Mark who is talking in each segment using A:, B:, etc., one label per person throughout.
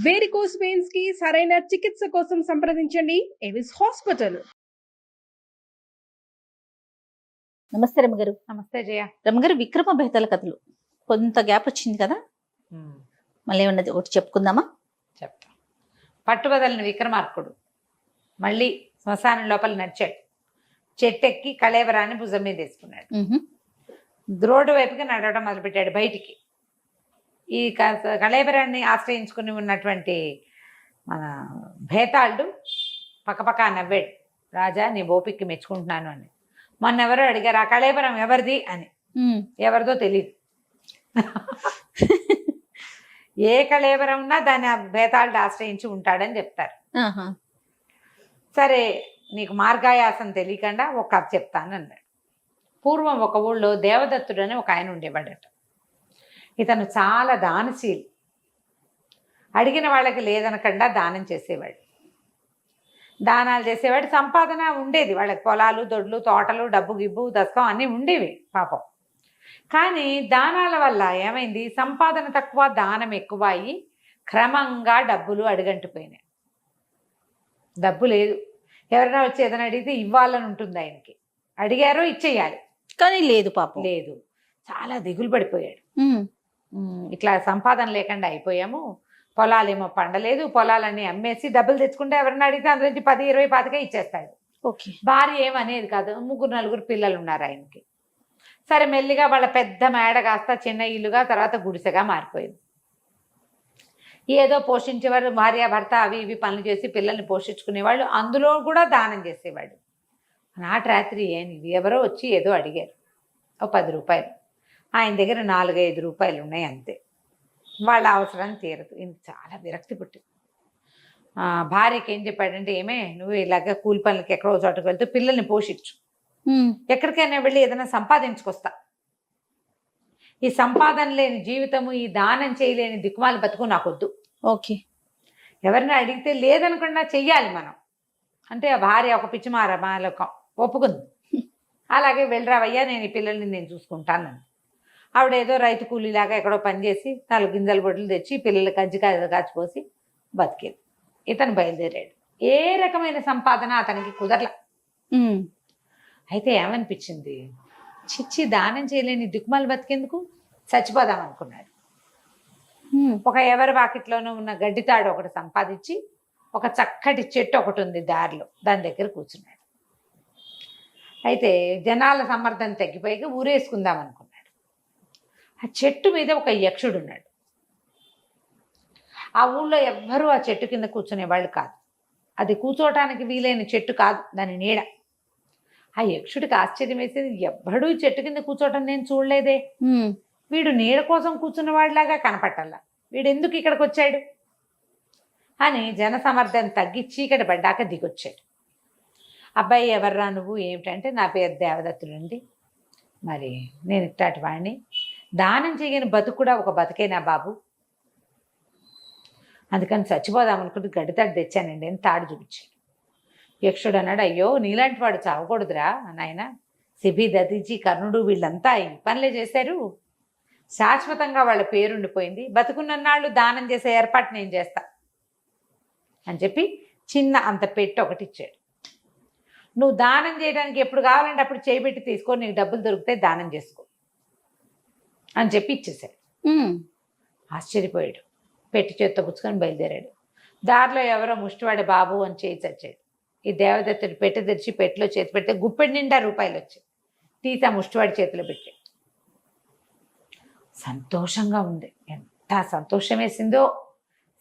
A: Varicose veins కి సరైన చికిత్స కోసం సంప్రదించండి ఎవిస్ హాస్పిటల్.
B: నమస్తే రమ్మగారు.
C: నమస్తే జయ.
B: రమ్మగారు, విక్రమ బేతాళ కథలు కొంత గ్యాప్ వచ్చింది కదా, మళ్ళీ ఉన్నది ఒకటి చెప్పుకుందామా?
C: చెప్తా. పట్టుబదలని విక్రమార్కుడు మళ్ళీ శ్మశానం లోపల నడిచాడు. చెట్టెక్కి కళేవరాన్ని భుజం మీద వేసుకున్నాడు. రోడ్డు వైపుకి నడవడం మొదలుపెట్టాడు. బయటికి ఈ కళేబరాన్ని ఆశ్రయించుకుని ఉన్నటువంటి మన భేతాళుడు పక్కపక్క నవ్వాడు. రాజా, నీ ఓపికకి మెచ్చుకుంటున్నాను అని. మొన్నెవరో అడిగారు ఆ కళేబరం ఎవరిది అని. ఎవరిదో తెలియదు. ఏ కళేబరం ఉన్నా దాన్ని భేతాళుడు ఆశ్రయించి ఉంటాడని చెప్తారు. సరే, నీకు మార్గాయాసం తెలియకుండా ఒక కథ చెప్తాను అన్నాడు. పూర్వం ఒక ఊళ్ళో దేవదత్తుడు అని ఒక ఆయన ఉండేవాడట. ఇతను చాలా దానశీలి. అడిగిన వాళ్ళకి లేదనకుండా దానం చేసేవాడు. దానాలు చేసేవాడు. సంపాదన ఉండేది వాళ్ళకి. పొలాలు, దొడ్లు, తోటలు, డబ్బు గిబ్బు దశకం అన్నీ ఉండేవి పాపం. కానీ దానాల వల్ల ఏమైంది, సంపాదన తక్కువ, దానం ఎక్కువ అయ్యి క్రమంగా డబ్బులు అడుగంటిపోయినాయి. డబ్బు లేదు. ఎవరైనా వచ్చి ఏదైనా అడిగితే ఇవ్వాలని ఉంటుంది ఆయనకి. అడిగారో ఇచ్చేయాలి,
B: కానీ లేదు పాపం.
C: లేదు. చాలా దిగులు పడిపోయాడు. ఇట్లా సంపాదన లేకుండా అయిపోయాము. పొలాలేమో పండలేదు. పొలాలన్నీ అమ్మేసి డబ్బులు తెచ్చుకుంటే ఎవరైనా అడిగితే అందులో నుంచి 10, 20, 25 ఇచ్చేస్తాడు. భార్య ఏమనేది కాదు. 3, 4 పిల్లలు ఉన్నారు ఆయనకి. సరే, మెల్లిగా వాళ్ళ పెద్ద మేడ కాస్త చిన్న ఇల్లుగా, తర్వాత గుడిసెగా మారిపోయింది. ఏదో పోషించేవారు, భార్య భర్త అవి ఇవి పనులు చేసి పిల్లల్ని పోషించుకునేవాళ్ళు. అందులో కూడా దానం చేసేవాడు. నాటి రాత్రి ఎవరో వచ్చి ఏదో అడిగారు. ఓ 10 రూపాయలు. ఆయన దగ్గర 4, 5 రూపాయలు ఉన్నాయి అంతే. వాళ్ళ అవసరాన్ని తీరదు. ఇంక చాలా విరక్తి పుట్టింది. భార్యకి ఏం చెప్పాడంటే, ఏమే నువ్వు ఇలాగ కూలి పనులకి ఎక్కడో చోటకు వెళ్తూ పిల్లల్ని పోషించు, ఎక్కడికైనా వెళ్ళి ఏదైనా సంపాదించుకొస్తా. ఈ సంపాదన లేని జీవితము, ఈ దానం చేయలేని దిక్కుమాలి బతుకు నాకొద్దు.
B: ఓకే.
C: ఎవరైనా అడిగితే లేదనకుండా చెయ్యాలి మనం అంటే. ఆ భార్య ఒక పిచ్చిమార మాలకం ఒప్పుకుంది. అలాగే వెళ్ళరావయ్యా, నేను ఈ పిల్లల్ని నేను చూసుకుంటాను. ఆవిడ ఏదో రైతు కూలీలాగా ఎక్కడో పనిచేసి 4 గింజల బొడ్లు తెచ్చి పిల్లలు కాచిపోసి బతికేది. ఇతను బయలుదేరాడు. ఏ రకమైన సంపాదన అతనికి కుదరల. అయితే ఏమనిపించింది, చిచ్చి దానం చేయలేని దిక్కుమాలి బతికేందుకు, చచ్చిపోదాం అనుకున్నాడు. ఒక ఎవరి వాకిట్లోనూ ఉన్న గడ్డితాడు ఒకటి సంపాదించి ఒక చక్కటి చెట్టు ఒకటి ఉంది దారిలో, దాని దగ్గర కూర్చున్నాడు. అయితే జనాల సమర్థన తగ్గిపోయి ఊరేసుకుందాం అనుకున్నాడు. ఆ చెట్టు మీద ఒక యక్షుడు ఉన్నాడు. ఆ ఊళ్ళో ఎవ్వరూ ఆ చెట్టు కింద కూర్చునేవాళ్ళు కాదు. అది కూర్చోవటానికి వీలైన చెట్టు కాదు, దాని నీడ. ఆ యక్షుడికి ఆశ్చర్యం వేసేది, ఎవ్వడూ చెట్టు కింద కూర్చోవటం నేను చూడలేదే, వీడు నీడ కోసం కూర్చున్న వాడిలాగా కనపట్టాల, వీడు ఎందుకు ఇక్కడికి వచ్చాడు అని జన సమర్థన తగ్గి చీకటి పడ్డాక దిగొచ్చాడు. అబ్బాయి, ఎవర్రా నువ్వు? ఏమిటంటే, నా పేరు దేవదత్తుడండి. మరి నేను ఇట్టాటి వాడిని. దానం చేయని బతుకు కూడా ఒక బతికేనా బాబు? అందుకని చచ్చిపోదామనుకుంటే గడ్డితాడు తెచ్చానండి అని తాడు చూపించాడు. యక్షుడు అన్నాడు, అయ్యో నీలాంటి వాడు చావకూడదురా నాయన. సిబి, దదీజీ, కర్ణుడు వీళ్ళంతా ఈ పనులే చేశారు. శాశ్వతంగా వాళ్ళ పేరుండిపోయింది. బతుకున్నన్నాళ్ళు దానం చేసే ఏర్పాటు నేను చేస్తా అని చెప్పి చిన్న అంత పెట్టి ఒకటి ఇచ్చాడు. నువ్వు దానం చేయడానికి ఎప్పుడు కావాలంటే అప్పుడు చేయబెట్టి తీసుకో, నీకు డబ్బులు దొరికితే దానం చేసుకో అని చెప్పి ఇచ్చేసాడు. ఆశ్చర్యపోయాడు. పెట్టి చేత్తో పుచ్చుకొని బయలుదేరాడు. దారిలో ఎవరో ముష్టివాడి బాబు అని చేయి చచ్చాడు. ఈ దేవదత్తుడు పెట్టి తెరిచి పెట్టిలో చేతి పెడితే గుప్పెడి నిండా రూపాయలు వచ్చాయి. తీసి ఆ ముష్టివాడి చేతిలో పెట్టాడు. సంతోషంగా ఉంది. ఎంత సంతోషం వేసిందో.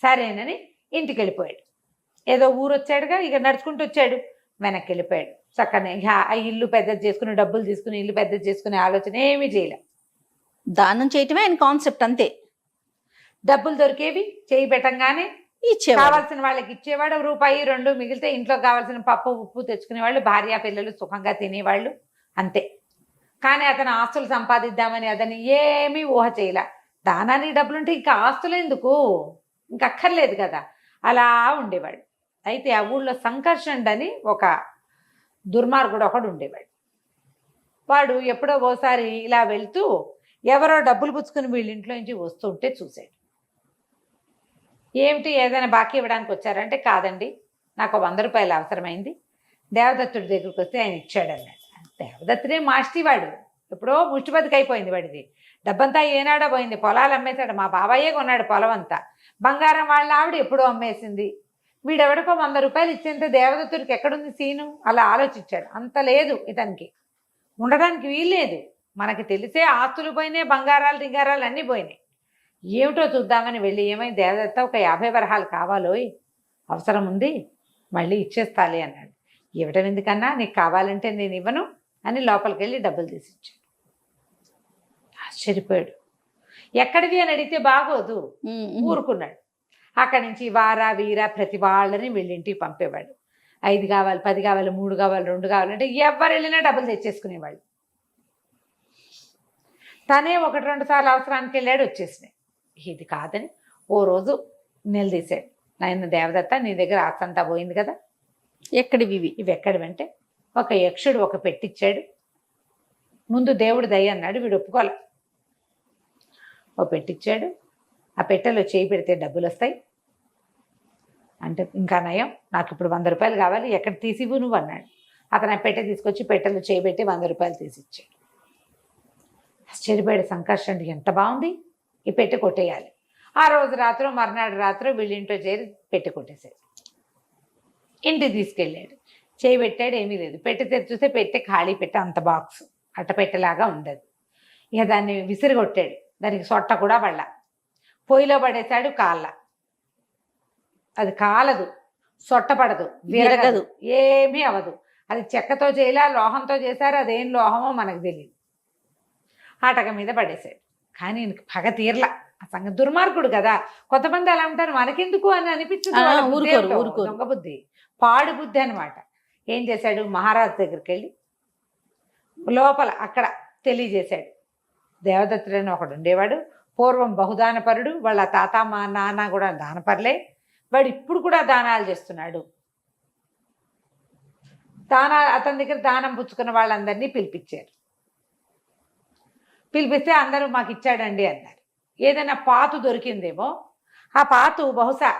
C: సరేనని ఇంటికి వెళ్ళిపోయాడు. ఏదో ఊరు వచ్చాడుగా, ఇక నడుచుకుంటూ వచ్చాడు. వెనక్కి వెళ్ళిపోయాడు. చక్కనే ఆ ఇల్లు పెద్దది చేసుకుని, డబ్బులు తీసుకుని ఇల్లు పెద్దది చేసుకునే ఆలోచన ఏమీ చేయలే.
B: దానం చేయటమే ఆయన కాన్సెప్ట్ అంతే.
C: డబ్బులు దొరికేవి, చేయి పెట్టంగానే కావాల్సిన వాళ్ళకి ఇచ్చేవాడు. రూపాయి 2 మిగిలితే ఇంట్లో కావాల్సిన పప్పు ఉప్పు తెచ్చుకునేవాళ్ళు. భార్య పిల్లలు సుఖంగా తినేవాళ్ళు, అంతే. కానీ అతను ఆస్తులు సంపాదిద్దామని అతను ఏమీ ఊహ చేయలే. దానానికి డబ్బులుంటే ఇంకా ఆస్తులు ఎందుకు, ఇంక అక్కర్లేదు కదా, అలా ఉండేవాడు. అయితే ఆ ఊళ్ళో సంకర్షణుడు అని ఒక దుర్మార్గుడు ఒకడు ఉండేవాడు. వాడు ఎప్పుడో ఓసారి ఇలా వెళ్తూ ఎవరో డబ్బులు పుచ్చుకుని వీళ్ళ ఇంట్లో నుంచి వస్తుంటే చూశాడు. ఏమిటి ఏదైనా బాకీ ఇవ్వడానికి వచ్చారంటే కాదండి, నాకు 100 రూపాయలు అవసరమైంది, దేవదత్తుడి దగ్గరికి వస్తే ఆయన ఇచ్చాడు అన్నాడు. దేవదత్తుడే మాస్టివాడు, ఎప్పుడో ముష్టిబతికి అయిపోయింది వాడిది. డబ్బంతా ఏనాడో పోయింది, పొలాలు అమ్మేశాడు, మా బాబాయే కొన్నాడు పొలం అంతా. బంగారం వాళ్ళ ఆవిడ ఎప్పుడో అమ్మేసింది. వీడెవడికో 100 రూపాయలు ఇచ్చేంత దేవదత్తుడికి ఎక్కడుంది సీను? అలా ఆలోచించాడు. అంత లేదు ఇతనికి, ఉండడానికి వీల్లేదు. మనకి తెలిసే ఆస్తులు పోయినాయి, బంగారాలు రింగారాలు అన్నీ పోయినాయి. ఏమిటో చూద్దామని వెళ్ళి, ఏమై దేవదత్త ఒక 50 వరహాలు కావాలోయ్, అవసరం ఉంది, మళ్ళీ ఇచ్చేస్తాలే అన్నాడు. ఇవ్వటం ఎందుకన్నా, నీకు కావాలంటే నేను ఇవ్వను అని లోపలికి వెళ్ళి డబ్బులు తీసిచ్చాడు. ఆశ్చర్యపోయాడు. ఎక్కడివి అని అడిగితే బాగోదు, ఊరుకున్నాడు. అక్కడి నుంచి వార వీర ప్రతి వాళ్ళని వీళ్ళింటికి పంపేవాడు. 5 కావాలి, 10 కావాలి, 3 కావాలి, 2 కావాలంటే ఎవరు వెళ్ళినా డబ్బులు తెచ్చేసుకునేవాళ్ళు. తనే 1-2 సార్లు అవసరానికి వెళ్ళాడు, వచ్చేసినాయి. ఇది కాదని ఓ రోజు నిలదీశాడు. నాయన దేవదత్త, నీ దగ్గర ఆస్తి అంతా పోయింది కదా,
B: ఎక్కడివి
C: ఇవి ఎక్కడివంటే ఒక యక్షుడు ఒక పెట్టిచ్చాడు. ముందు దేవుడు దయ అన్నాడు, వీడు ఒప్పుకోలే. ఓ పెట్టిచ్చాడు, ఆ పెట్టెలో చేయి పెడితే డబ్బులు వస్తాయి అంటే, ఇంకా నయం, నాకు ఇప్పుడు 100 రూపాయలు కావాలి, ఎక్కడ తీసివ్వు నువ్వు అన్నాడు. అతను ఆ పెట్టె తీసుకొచ్చి పెట్టెలో చేయి పెట్టి 100 రూపాయలు తీసిచ్చాడు. ఆశ్చర్యపోయాడు సంకర్షణుడు, ఎంత బాగుంది, ఈ పెట్టె కొట్టేయాలి. ఆ రోజు రాత్రి మర్నాడు రాత్రి వీళ్ళింట్లో చేరి పెట్టె కొట్టేశాడు. ఇంటికి తీసుకెళ్ళాడు, చేయి పెట్టాడు, ఏమీ లేదు. పెట్టె తెరిచి చూస్తే పెట్టె ఖాళీ, పెట్టె అంత బాక్స్ అట్ట పెట్టెలాగా ఉండదు. ఇక దాన్ని విసిరిగొట్టాడు, దానికి సొట్ట కూడా పడలా. పొయ్యిలో పడేశాడు, కాళ్ళ అది కాలదు, సొట్ట పడదు, విరగదు, ఏమీ అవదు. అది చెక్కతో చేయలే, లోహంతో చేశారు, అదేం లోహమో మనకు తెలియదు. ఆటక మీద పడేశాడు. కానీ పగ తీరలా. ఆ సంగతి దుర్మార్గుడు కదా, కొంతమంది అలా ఉంటారు, మనకెందుకు అని అనిపించదు. దొంగ బుద్ధి, పాడు బుద్ధి అనమాట. ఏం చేశాడు, మహారాజు దగ్గరికి వెళ్ళి లోపల అక్కడ తెలియజేశాడు. దేవదత్తుడని ఒకడు ఉండేవాడు, పూర్వం బహుదానపరుడు, వాళ్ళ తాత మా నాన్న కూడా దానపరులే, వాడు ఇప్పుడు కూడా దానాలు చేస్తున్నాడు. అతని దగ్గర దానం పుచ్చుకున్న వాళ్ళందరినీ పిలిపించారు. పిలిపిస్తే అందరూ మాకు ఇచ్చాడండి అన్నారు. ఏదైనా పాతు దొరికిందేమో, ఆ పాతు బహుశా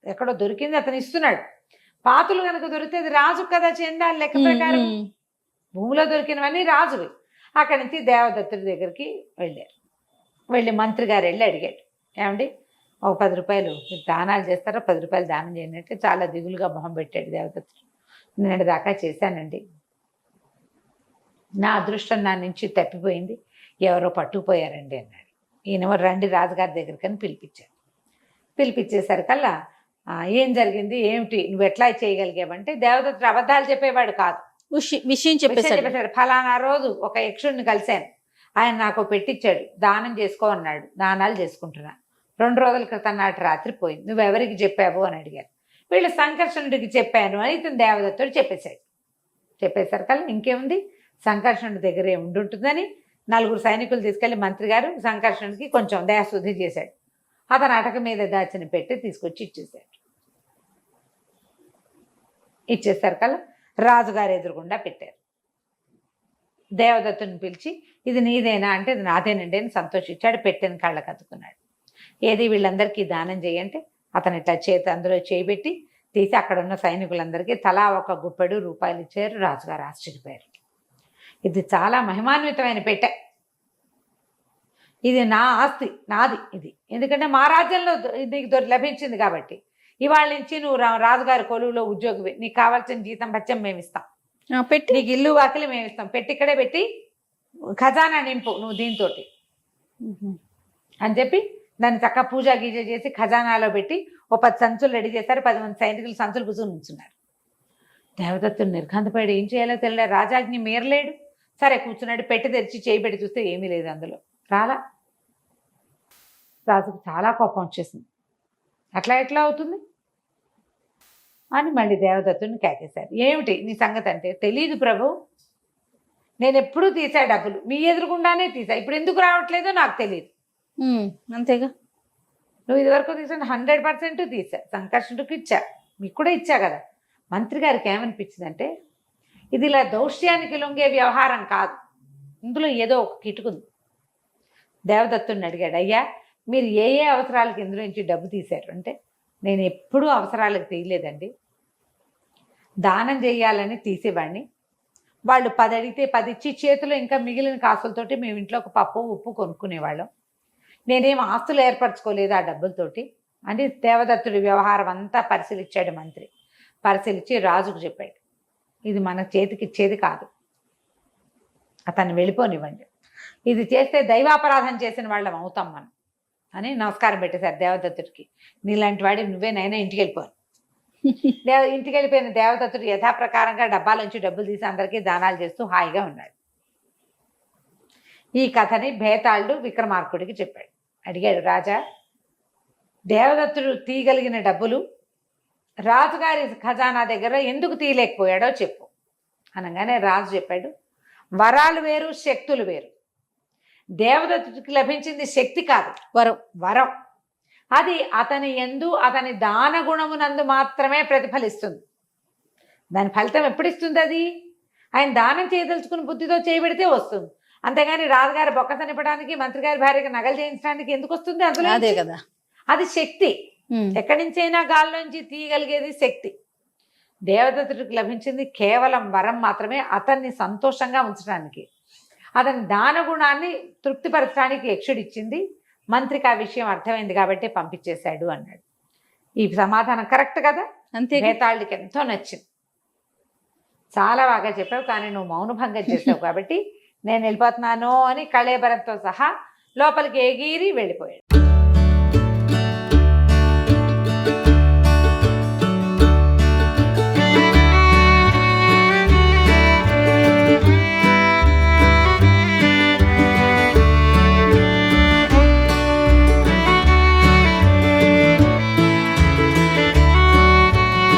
C: ఎక్కడో దొరికింది, అతను ఇస్తున్నాడు. పాతులు కనుక దొరికితే అది రాజు కదా, చెందాలి లెక్క ప్రకారం. భూమిలో దొరికినవన్నీ రాజువి. అక్కడి నుంచి దేవదత్తుడి దగ్గరికి వెళ్ళారు. వెళ్ళి మంత్రి గారు వెళ్ళి అడిగాడు, ఏమండి ఒక 10 రూపాయలు మీరు దానాలు చేస్తారా, 10 రూపాయలు దానం చేయండి అంటే చాలా దిగులుగా మొహం పెట్టాడు దేవదత్తుడు. నేను దాకా చేశానండి, నా అదృష్టం నా నుంచి తప్పిపోయింది, ఎవరో పట్టుకుపోయారండి అన్నాడు. ఈయన రండి రాజుగారి దగ్గరికి అని పిలిపించారు. పిలిపించేసరికల్లా ఏం జరిగింది, ఏమిటి, నువ్వు ఎట్లా చేయగలిగావంటే, దేవదత్తుడు అబద్ధాలు చెప్పేవాడు కాదు,
B: విషయం చెప్పేశాడు.
C: ఫలానా రోజు ఒక యక్షుడిని కలిశాను, ఆయన నాకు పెట్టించాడు, దానం చేసుకో అన్నాడు, దానాలు చేసుకుంటున్నా. 2 రోజుల క్రితం నాటి రాత్రి పోయింది, నువ్వెవరికి చెప్పావు అని అడిగారు. వీళ్ళు సంకర్షణుడికి చెప్పాను అని ఇతను దేవదత్తుడు చెప్పేశాడు. చెప్పేసరికల్లా ఇంకేముంది, సంకర్షణుడి దగ్గరే ఉంటుందని 4 సైనికులు తీసుకెళ్లి మంత్రి గారు సంకర్షణుడికి కొంచెం దేహశుద్ధి చేశాడు. అతను అటక మీద దాచిన పెట్టి తీసుకొచ్చి ఇచ్చేశాడు. ఇచ్చేసరికల్లా రాజుగారు ఎదురుగుండా పెట్టారు. దేవదత్తుని పిలిచి, ఇది నీదేనా అంటే, ఇది నాదేనండి అని సంతోషించాడు. పెట్టిన కళ్ళకు అతుకున్నాడు. ఏది వీళ్ళందరికీ దానం చేయంటే, అతను ఇట్లా అందులో చేపెట్టి తీసి అక్కడ ఉన్న సైనికులందరికీ తలా 1 గుప్పెడు రూపాయలు ఇచ్చారు. రాజుగారు ఆశ్చర్యపోయారు. ఇది చాలా మహిమాన్వితమైన పెట్టె, ఇది నా ఆస్తి, నాది ఇది, ఎందుకంటే మా రాజ్యంలో నీకు లభించింది కాబట్టి. ఇవాళ నుంచి నువ్వు రాజుగారి కొలువులో ఉద్యోగివి, నీకు కావాల్సిన జీతం బత్యం మేము ఇస్తాం,
B: పెట్టి
C: నీకు ఇల్లు వాకిలి మేము ఇస్తాం, పెట్టి ఇక్కడే పెట్టి ఖజానా నింపు నువ్వు దీంతో అని చెప్పి దాన్ని చక్కగా పూజ గీజ చేసి ఖజానాలో పెట్టి ఓ 10 సంచులు రెడీ చేశారు. 10 మంది సైనికులు సంచులు కూర్చొని ఉంచున్నారు. దేవదత్తుడు నిర్ఘాంతపోయాడు, ఏం చేయాలో తెలియదు, రాజాజ్ఞ మీరలేడు. సరే కూర్చున్నాడు. పెట్టి తెరిచి చేయి పెట్టి చూస్తే ఏమీ లేదు అందులో, రాలా. రాజుకు చాలా కోపం వచ్చేసింది. అట్లా ఎట్లా అవుతుంది అని మళ్ళీ దేవదత్తుడిని కేకేశారు. ఏమిటి నీ సంగతి అంటే, తెలీదు ప్రభు, నేను ఎప్పుడూ తీసా డబ్బులు, మీ ఎదురుగుండానే తీసా, ఇప్పుడు ఎందుకు రావట్లేదో నాకు తెలియదు.
B: అంతేగా,
C: నువ్వు ఇదివరకు తీసా 100% తీసా, సంకర్షణుడికి ఇచ్చా, మీకు కూడా ఇచ్చా కదా. మంత్రి గారికి ఏమనిపించిందంటే, ఇది ఇలా దౌష్ట్యానికి లొంగే వ్యవహారం కాదు, ఇందులో ఏదో ఒక కిటుకుంది. దేవదత్తుడిని అడిగాడు, అయ్యా మీరు ఏ ఏ అవసరాలకు ఇందులో నుంచి డబ్బు తీశారు అంటే, నేను ఎప్పుడూ అవసరాలకు తీయలేదండి, దానం చేయాలని తీసేవాడిని. వాళ్ళు 10 అడిగితే 10 ఇచ్చి చేతిలో ఇంకా మిగిలిన కాసులతోటి మేము ఇంట్లో ఒక పప్పు ఉప్పు కొనుక్కునేవాళ్ళం. నేనేం ఆస్తులు ఏర్పరచుకోలేదు ఆ డబ్బులతోటి అని దేవదత్తుడి వ్యవహారం అంతా పరిశీలించాడు మంత్రి. పరిశీలించి రాజుకు చెప్పాడు, ఇది మన చేతికి ఇచ్చేది కాదు, అతన్ని వెళ్ళిపోనివ్వండి, ఇది చేస్తే దైవాపరాధం చేసిన వాళ్ళం అవుతాం మనం అని నమస్కారం పెట్టేశారు దేవదత్తుడికి. నీలాంటి వాడి నువ్వేనైనా ఇంటికి వెళ్ళిపోను. ఇంటికి వెళ్ళిపోయిన దేవదత్తుడు యథాప్రకారంగా డబ్బాలోంచి డబ్బులు తీసి అందరికీ దానాలు చేస్తూ హాయిగా ఉన్నాడు. ఈ కథని భేతాళుడు విక్రమార్కుడికి చెప్పాడు. అడిగాడు, రాజా, దేవదత్తుడు తీయగలిగిన డబ్బులు రాజుగారి ఖజానా దగ్గర ఎందుకు తీయలేకపోయాడో చెప్పు అనగానే రాజు చెప్పాడు, వరాలు వేరు, శక్తులు వేరు. దేవదత్తుడికి లభించింది శక్తి కాదు, వరం. అది అతని యందు అతని దాన గుణమునందు మాత్రమే ప్రతిఫలిస్తుంది. దాని ఫలితం ఎప్పుడు ఇస్తుంది? అది ఆయన దానం చేయదలుచుకుని బుద్ధితో చేయబెడితే వస్తుంది. అంతేగాని రాజుగారి బొక్కత నింపడానికి, మంత్రి గారి భార్యకి నగలు చేయించడానికి ఎందుకు వస్తుంది? అందులో
B: అదే కదా,
C: అది శక్తి. ఎక్కడి నుంచైనా గాల్లోంచి తీయగలిగేది శక్తి. దేవదత్తుడికి లభించింది కేవలం వరం మాత్రమే, అతన్ని సంతోషంగా ఉంచడానికి, అతని దాన గుణాన్ని తృప్తిపరచడానికి యక్షుడిచ్చింది. మంత్రికి ఆ విషయం అర్థమైంది కాబట్టి పంపించేశాడు అన్నాడు. ఈ సమాధానం కరెక్ట్ కదా?
B: అంతే.
C: భేతాళుడికి ఎంతో నచ్చింది. చాలా బాగా చెప్పావు, కానీ నువ్వు మౌనభంగం చేసావు కాబట్టి నేను వెళ్ళిపోతున్నాను అని కళేబరంతో సహా లోపలికి ఎగిరి వెళ్ళిపోయాడు.